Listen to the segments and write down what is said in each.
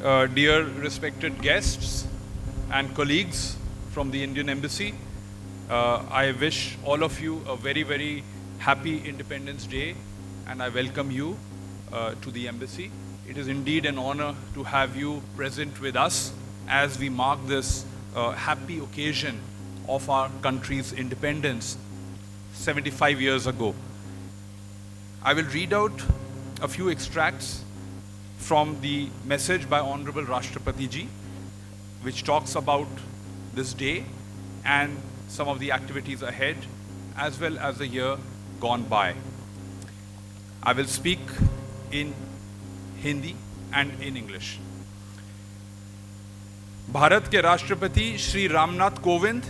dear respected guests and colleagues from the Indian Embassy, I wish all of you a very, very happy Independence Day, and I welcome you to the Embassy. It is indeed an honor to have you present with us as we mark this happy occasion of our country's independence 75 years ago. I will read out a few extracts from the message by Honorable Rashtrapati Ji, which talks about this day and some of the activities ahead, as well as the year gone by. I will speak in Hindi and in English. Bharat के राष्ट्रपति श्री रामनाथ कोविंद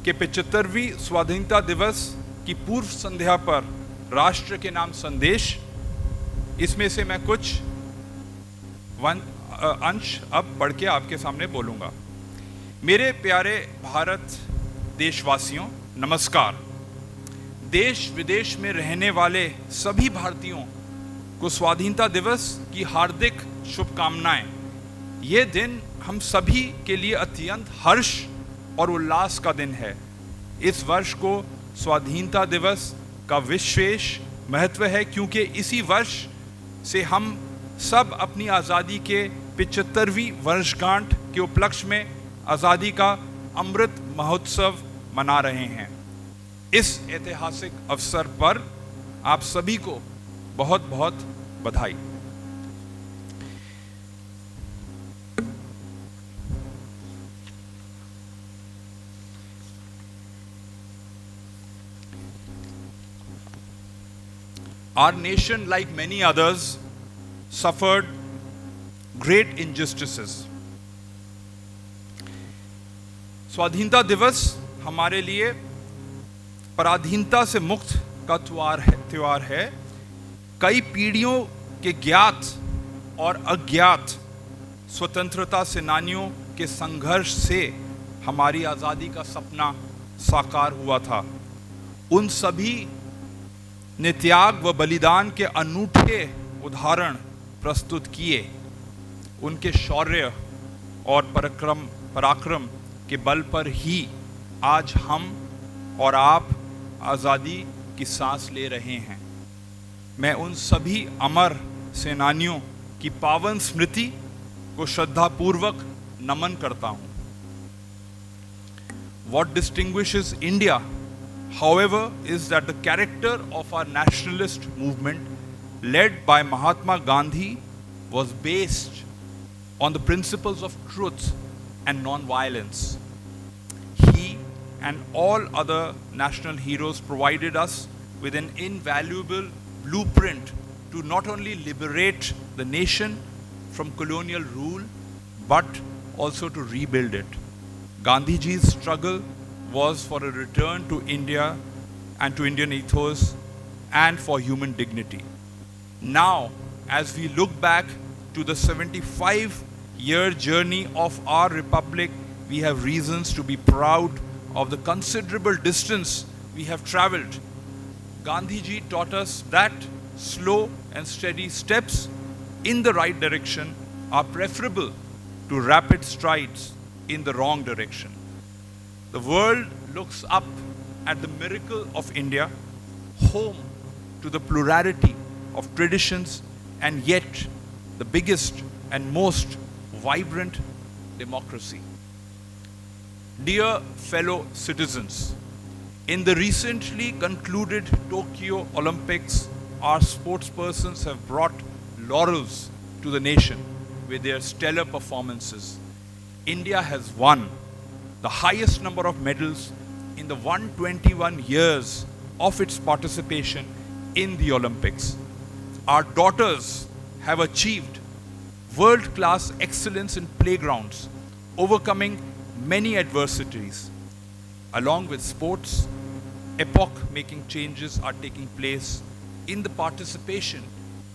के 75वीं स्वाधीनता दिवस की पूर्व संध्या पर राष्ट्र के नाम संदेश, इसमें से मैं कुछ अंश अब पढ़ के आपके सामने बोलूँगा। मेरे प्यारे भारत देशवासियों, नमस्कार। देश विदेश में रहने वाले सभी भारतीयों को स्वाधीनता दिवस की हार्दिक शुभकामनाएं। ये दिन हम सभी के लिए अत्यंत हर्ष और उल्लास का दिन है। इस वर्ष को स्वाधीनता दिवस का विशेष महत्व है क्योंकि इसी वर्ष से हम सब अपनी आज़ादी के 75वीं वर्षगांठ के उपलक्ष्य में आज़ादी का अमृत महोत्सव मना रहे हैं। इस ऐतिहासिक अवसर पर आप सभी को बहुत बहुत बधाई। Our nation, like many others, suffered great injustices. स्वाधीनता दिवस हमारे लिए पराधीनता से मुक्त का त्योहार है। कई पीढ़ियों के ज्ञात और अज्ञात स्वतंत्रता सेनानियों के संघर्ष से हमारी आज़ादी का सपना साकार हुआ था। उन सभी ने त्याग व बलिदान के अनूठे उदाहरण प्रस्तुत किए। उनके शौर्य और पराक्रम के बल पर ही आज हम और आप आज़ादी की सांस ले रहे हैं। मैं उन सभी अमर सेनानियों की पावन स्मृति को श्रद्धापूर्वक नमन करता हूँ। What distinguishes India, however, is that the character of our nationalist movement, led by Mahatma Gandhi, was based on the principles of truth and non-violence. He and all other national heroes provided us with an invaluable blueprint to not only liberate the nation from colonial rule, but also to rebuild it. Gandhiji's struggle was for a return to India and to Indian ethos and for human dignity. Now, as we look back to the 75-year journey of our republic, we have reasons to be proud of the considerable distance we have traveled. Gandhiji taught us that slow and steady steps in the right direction are preferable to rapid strides in the wrong direction. The world looks up at the miracle of India, home to the plurality of traditions and yet the biggest and most vibrant democracy. Dear fellow citizens, in the recently concluded Tokyo Olympics, our sportspersons have brought laurels to the nation with their stellar performances. India has won the highest number of medals in the 121 years of its participation in the Olympics. Our daughters have achieved world-class excellence in playgrounds, overcoming many adversities. Along with sports, epoch-making changes are taking place in the participation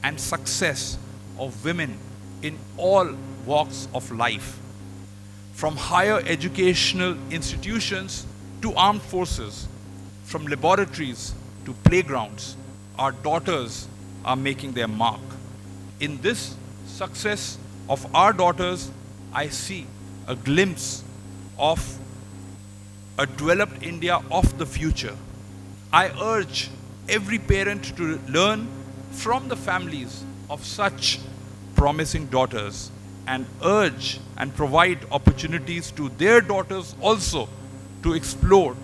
and success of women in all walks of life. From higher educational institutions to armed forces, from laboratories to playgrounds, our daughters are making their mark. In this success of our daughters, I see a glimpse of a developed India of the future. I urge every parent to learn from the families of such promising daughters and urge and provide opportunities to their daughters also to explore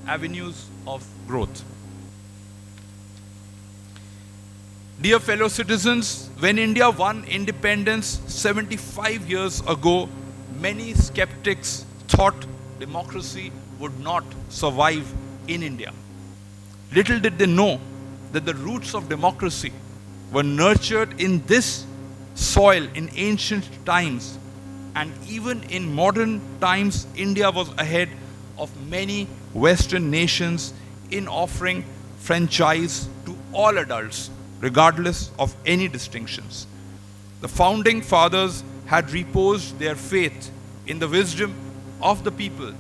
avenues of growth. Dear fellow citizens, when India won independence 75 years ago, many skeptics thought democracy would not survive in India. Little did they know that the roots of democracy were nurtured in this soil in ancient times, and even in modern times, India was ahead of many Western nations in offering franchise to all adults, regardless of any distinctions. The founding fathers had reposed their faith in the wisdom of the people,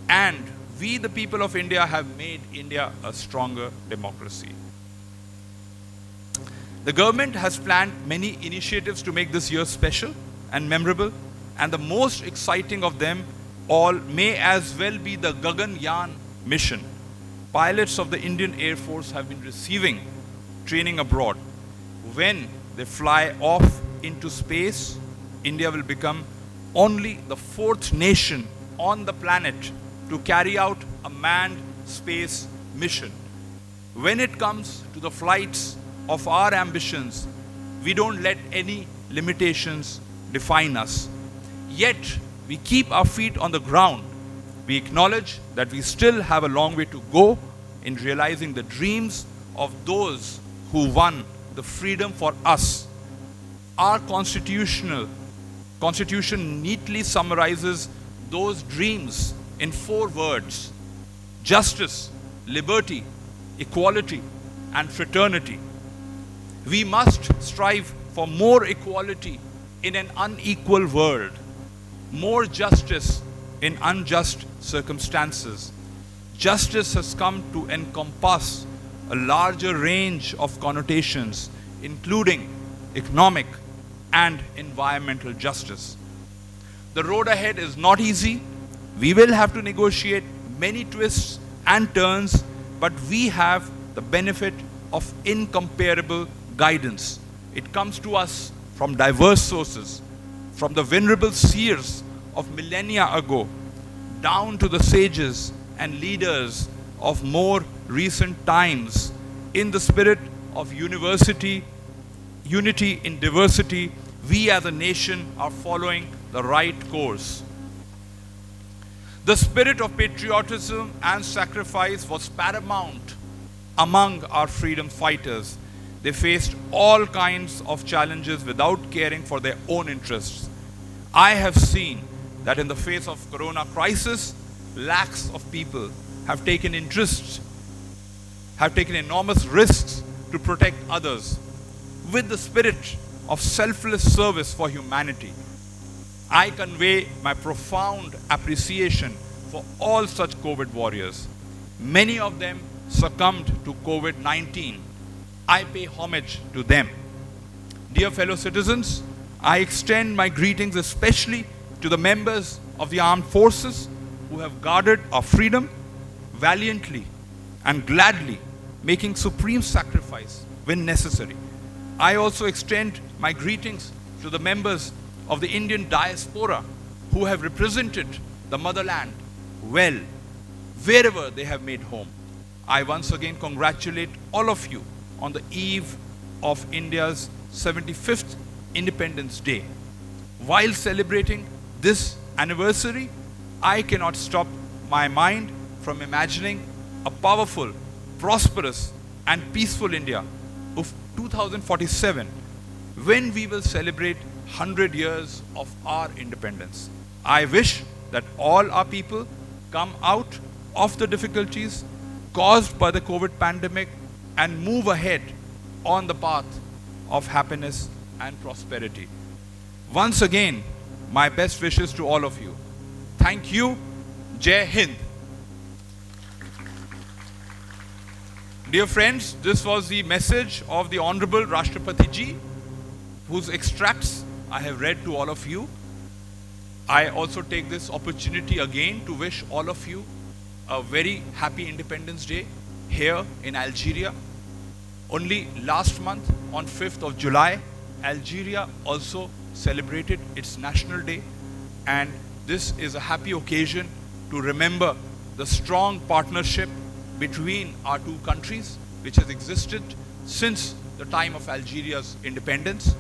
and we, the people of India, have made India a stronger democracy. The government has planned many initiatives to make this year special and memorable, and the most exciting of them all may as well be the Gaganyaan mission. Pilots of the Indian Air Force have been receiving training abroad. When they fly off into space, India will become only the fourth nation on the planet to carry out a manned space mission. When it comes to the flights of our ambitions, we don't let any limitations define us. Yet, we keep our feet on the ground. We acknowledge that we still have a long way to go in realizing the dreams of those who won the freedom for us. Our constitution neatly summarizes those dreams in 4 words: justice, liberty, equality, and fraternity. We must strive for more equality in an unequal world, more justice in unjust circumstances. Justice has come to encompass a larger range of connotations, including economic and environmental justice. The road ahead is not easy. We will have to negotiate many twists and turns, but we have the benefit of incomparable guidance. It comes to us from diverse sources, from the venerable seers of millennia ago, down to the sages and leaders of more recent times. In the spirit of unity in diversity, we as a nation are following the right course. The spirit of patriotism and sacrifice was paramount among our freedom fighters. They faced all kinds of challenges without caring for their own interests. I have seen that in the face of corona crisis, lakhs of people have taken enormous risks to protect others with the spirit of selfless service for humanity. I convey my profound appreciation for all such COVID warriors. Many of them succumbed to COVID-19. I pay homage to them. Dear fellow citizens, I extend my greetings especially to the members of the armed forces who have guarded our freedom valiantly and gladly, making supreme sacrifice when necessary. I also extend my greetings to the members of the Indian diaspora who have represented the motherland well, wherever they have made home. I once again congratulate all of you on the eve of India's 75th Independence Day. While celebrating this anniversary, I cannot stop my mind from imagining a powerful, prosperous, and peaceful India of 2047 when we will celebrate 100 years of our independence. I wish that all our people come out of the difficulties caused by the COVID pandemic and move ahead on the path of happiness and prosperity. Once again, my best wishes to all of you. Thank you. Jai Hind. Dear friends, this was the message of the Honorable Rashtrapati Ji, whose extracts I have read to all of you. I also take this opportunity again to wish all of you a very happy Independence Day here in Algeria. Only last month, on 5th of July, Algeria also celebrated its National Day, and this is a happy occasion to remember the strong partnership between our two countries, which has existed since the time of Algeria's independence.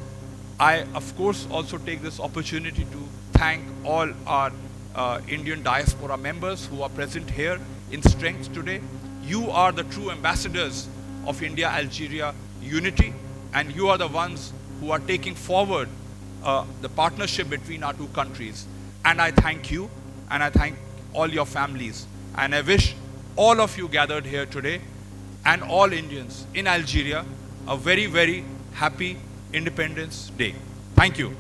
I, of course, also take this opportunity to thank all our Indian diaspora members who are present here in strength today. You are the true ambassadors of India-Algeria unity, and you are the ones who are taking forward the partnership between our two countries. And I thank you, and I thank all your families. And I wish all of you gathered here today, and all Indians in Algeria, a very, very happy Independence Day. Thank you.